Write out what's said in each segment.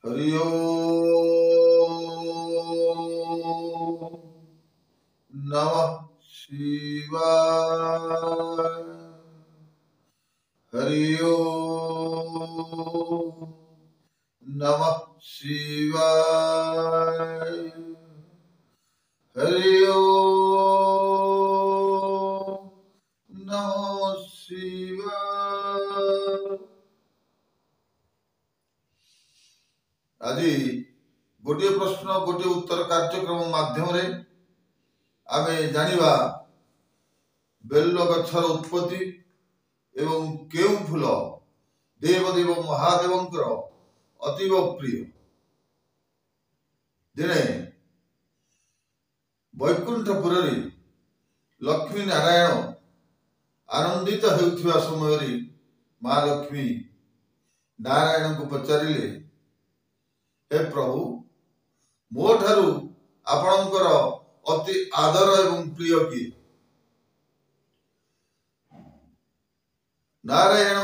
हरि ओम नमः शिवाय। हरि ओम नमः शिवाय। हरि ओम नमः शिवाय। आज गोटे प्रश्न गोटे उत्तर कार्यक्रम माध्यम आमे जानिबा बेल गछर उत्पत्ति एवं केउ फूल देवदेव महादेवंकर अतीव प्रिय। दिने वैकुंठपुर लक्ष्मी नारायण आनंदित होउथिबा समय माँ लक्ष्मी नारायण को पचारिले, हे प्रभु मो ठारू आपणकर अति आदर एवं प्रिय किए? नारायण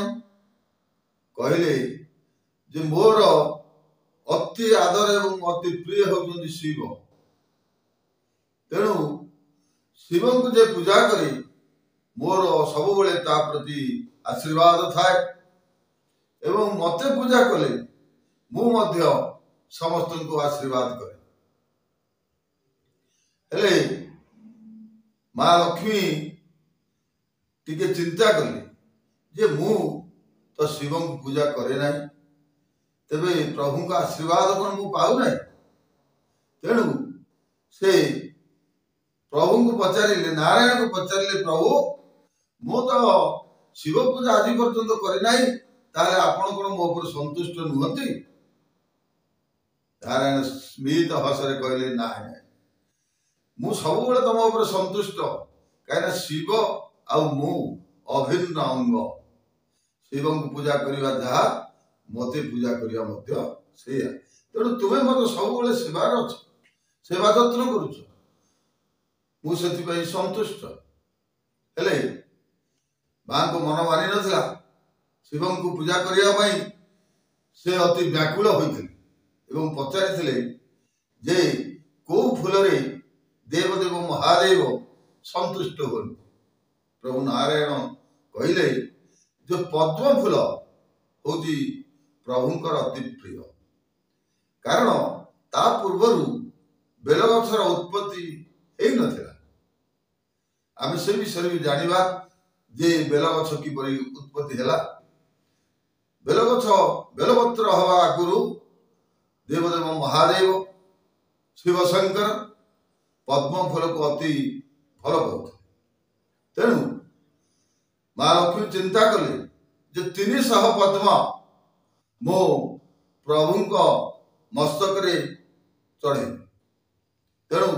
कहले जे मोर अति आदर एवं अति प्रिय होउछन्ति शिव। तेणु शिव को जे पूजा करे मोर सब बेले ता प्रति आशीर्वाद थाए एवं मते पूजा कले मु मध्य समस्त को आशीर्वाद करे। हेले माँ लक्ष्मी टिके चिंता कले जे मु तो शिव को पूजा करे ना, तेबे प्रभु का आशीर्वाद कौन मु पाऊ ना। तेणु से प्रभु को पचारिले, नारायण को पचारिले, प्रभु मु तो शिव पूजा आज पर्यंत करे ना, ताले आपण कोन मो पर संतुष्ट नुहंती? नारायण स्मित हसरे कहले, ना मु सब बेले तुम ऊपर संतुष्ट, कहीं शिव आ मु अभिन्न अंग। शिव को पूजा करवा जहा मते पूजा करवा मध्य सेया। तेणु तुम्हें मत सब बेले सेवार अच्छ, सेवा जत्न करुछ, मु सेति संतुष्ट। हेले मां को मन मानि नथिला, शिव को पूजा करने से अति व्याकुल होते एवं पचारि जे को फूल रे देवदेव महादेव संतुष्ट हो। प्रभु नारायण कहले जो पद्म फूल हूँ प्रभुंकर अति प्रिय, कारण ता पूर्वर बेल गछर उत्पत्ति हो नथिला। आमे से विषय भी जानिबा जे बेल गछ किपरि उत्पत्ति हैला। बेल गछ बेलपत्र हवा आगुरु देवदेव महादेव शिव शंकर पद्म फूल को अति भल पाते। तेणु माँ लक्ष्मी चिंता कले जे 300 पद्म मो प्रभु मस्तक चढ़े। तेणु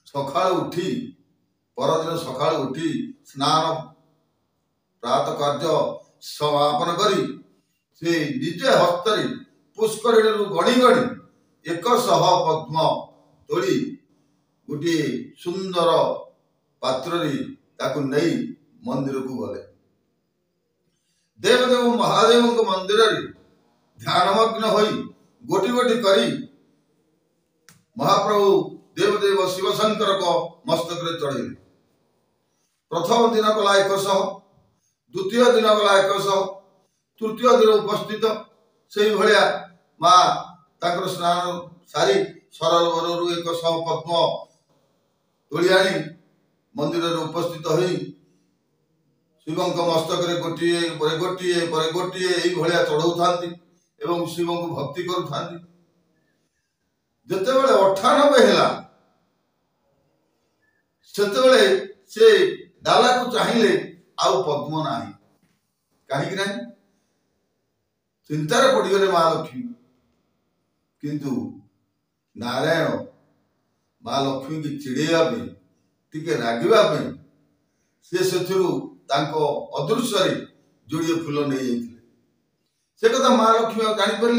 सकाळ उठी परदिन सकाळ उठी स्नान प्रातः कार्य समापन करी से निजे हस्तरे पुष्करिणी गणी गणी 100 पद्म तोड़ी गोटे सुंदर पात्र ताकू नहीं मंदिर को गले। देवदेव महादेव मंदिर ध्यानमग्न होई गोटी गोटी करी महाप्रभु देवदेव शिवशंकर को मस्तक चढ़े। प्रथम दिन गला 100, द्वितीय दिन गला 100, तृतीय दिन उपस्थित से भाया माँ तांकर स्नान सारी सरोवर 100 पद्म तोड़ी आनी मंदिर उपस्थित होई शिव मस्तक गोटे पर गोटे पर गोटे यही चढ़ाऊ था एवं शिव को भक्ति करुथा। जिते बड़े 98 है से डाला को चाहिए आउ पद्म ना कहीं ना चिंतार पड़गले माँ लक्ष्मी। किंतु नारायण माँ लक्ष्मी की चिड़ेया टिके रागिबा से अदृश्य जोड़े फूल नहीं जाते। से कथा माँ लक्ष्मी जापर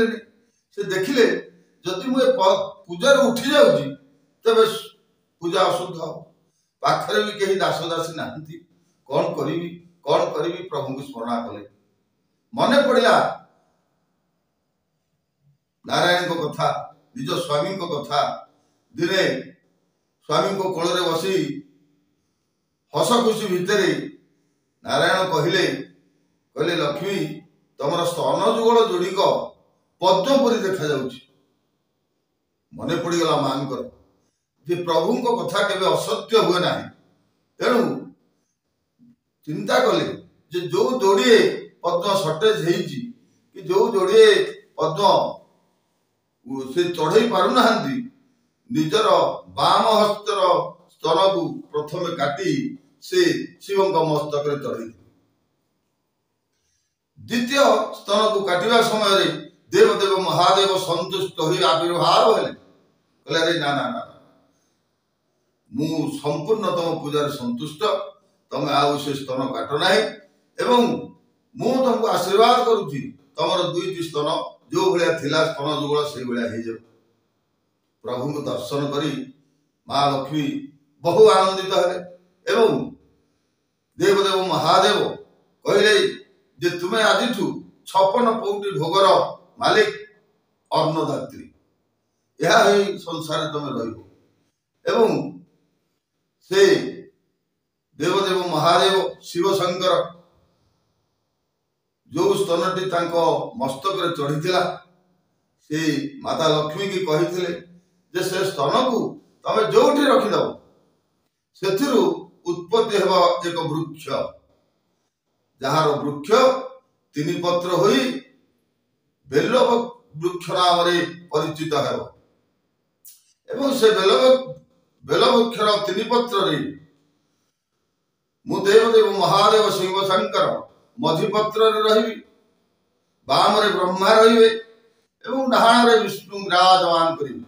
से देखिले जदि मुझे पूजार उठी जाऊँगी तेरे पूजा अशुद्ध हो। पाखरे भी कहीं दास दासी ना कौन करी प्रभु को स्मरण कले मन पड़ा ନାରାୟଣଙ୍କ କଥା, ନିଜ ସ୍ୱାମୀଙ୍କ କଥା। ଦିନେ ସ୍ୱାମୀଙ୍କ କୋଳରେ ବସି ହସ ଖୁସି ଭିତରେ ନାରାୟଣ କହିଲେ, ଲକ୍ଷ୍ମୀ, ତମର ସ୍ତନ ଯୁଗଳ ଯୋଡ଼ିକ ପଦ୍ମ ପରି ଦେଖାଯାଉଛି। ମନେ ପଡ଼ିଗଲା ମାଙ୍କର ଯେ ପ୍ରଭୁଙ୍କ କଥା କେବେ ଅସତ୍ୟ ହୁଏ ନାହିଁ। ତେଣୁ ଚିନ୍ତା କଲେ ଯେ ଯୋଉ ଯୋଡ଼ିଏ ପଦ୍ମ ସର୍ଟେଜ ହେଇଛି, କି ଯୋଉ ଯୋଡ଼ିଏ ପଦ୍ମ ସେ ଚଢ଼େଇ ପାରୁନାହାନ୍ତି, ନିଜର ବାମ ହସ୍ତର ସ୍ତନକୁ ପ୍ରଥମେ କାଟି ସେ ଶିବଙ୍କ ମସ୍ତକରେ ଚଢ଼େଇଥିଲେ। ଦ୍ୱିତୀୟ ସ୍ତନକୁ କାଟିବା ସମୟରେ ଦେବଦେବ ମହାଦେବ ସନ୍ତୁଷ୍ଟ ହୋଇ ଆବିର୍ଭାବ ହେଲେ। କହିଲେ, ଆରେ ନା ନା ନା, ମୁଁ ସମ୍ପୂର୍ଣ୍ଣ ତମ ପୂଜାରେ ସନ୍ତୁଷ୍ଟ, ତମେ ଆଉ ସେ ସ୍ତନ କାଟ ନାହିଁ, ଏବଂ ମୁଁ ତମକୁ ଆଶୀର୍ବାଦ କରୁଛି, ତମର ଦୁଇଟି ସ୍ତନ ଯୋଉ ଭଳିଆ ଥିଲା ସ୍ତନ ଯୁଗଳ ସେଇଭଳିଆ ହେଇଯାଉ। ପ୍ରଭୁଙ୍କୁ ଦର୍ଶନ କରି ମା ଲକ୍ଷ୍ମୀ ବହୁ ଆନନ୍ଦିତ ହେଲେ ଏବଂ ଦେବଦେବ ମହାଦେବ କହିଲେ ଯେ ତୁମେ ଆଜିଠୁ 56 ପଉଟି ଭୋଗର ମାଲିକ, ଅନ୍ନଦାତ୍ରୀ, ଏହା ହିଁ ସଂସାରରେ ତମେ ରହିବ। ଏବଂ ସେ ଦେବଦେବ ମହାଦେବ ଶିବ ଶଙ୍କର ଯୋଉ ସ୍ତନଟି ତାଙ୍କ ମସ୍ତକରେ ଚଢ଼ିଥିଲା, ସେ ମାତା ଲକ୍ଷ୍ମୀକି କହିଥିଲେ ଯେ ସେ ସ୍ତନକୁ ତମେ ଯୋଉଠି ରଖିଦବ, ସେଥିରୁ ଉତ୍ପତ୍ତି ହେବ ଏକ ବୃକ୍ଷ, ଯାହାର ବୃକ୍ଷ 3 ପତ୍ର ହୋଇ ବେଲ ବୃକ୍ଷ ନାମରେ ପରିଚିତ ହେବ। ଏବଂ ସେ ବେଲ ବୃକ୍ଷର 3 ପତ୍ରରେ ମୁଁ ଦେବଦେବ ମହାଦେବ ଶିବ ଶଙ୍କର ମଝିପତ୍ରରେ ରହିବି, ବାମରେ ବ୍ରହ୍ମା ରହିବେ ଏବଂ ଡାହାଣରେ ବିଷ୍ଣୁ ବିରାଜମାନ କରିବେ।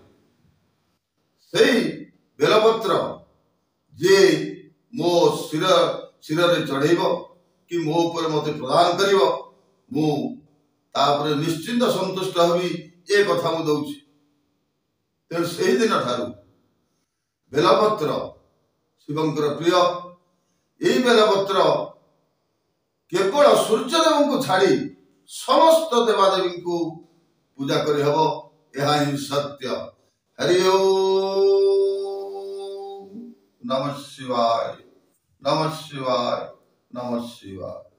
ସେଇ ବେଲପତ୍ର ଯିଏ ମୋ ଶିରରେ ଚଢ଼େଇବ କି ମୋ ଉପରେ ମତେ ପ୍ରଦାନ କରିବ, ମୁଁ ତା ଉପରେ ନିଶ୍ଚିନ୍ତ ସନ୍ତୁଷ୍ଟ ହେବି, ଏ କଥା ମୁଁ ଦଉଛି। ତେଣୁ ସେହିଦିନ ଠାରୁ ବେଲପତ୍ର ଶିବଙ୍କର ପ୍ରିୟ। ଏହି ବେଲପତ୍ର କେବଳ ସୂର୍ଯ୍ୟଦେବଙ୍କୁ ଛାଡ଼ି ସମସ୍ତ ଦେବାଦେବୀଙ୍କୁ ପୂଜା କରିହେବ, ଏହା ହିଁ ସତ୍ୟ। ହରି ଓମ୍। ନମଃ ଶିବାୟ, ନମଃ ଶିବାୟ, ନମଃ ଶିବାୟ।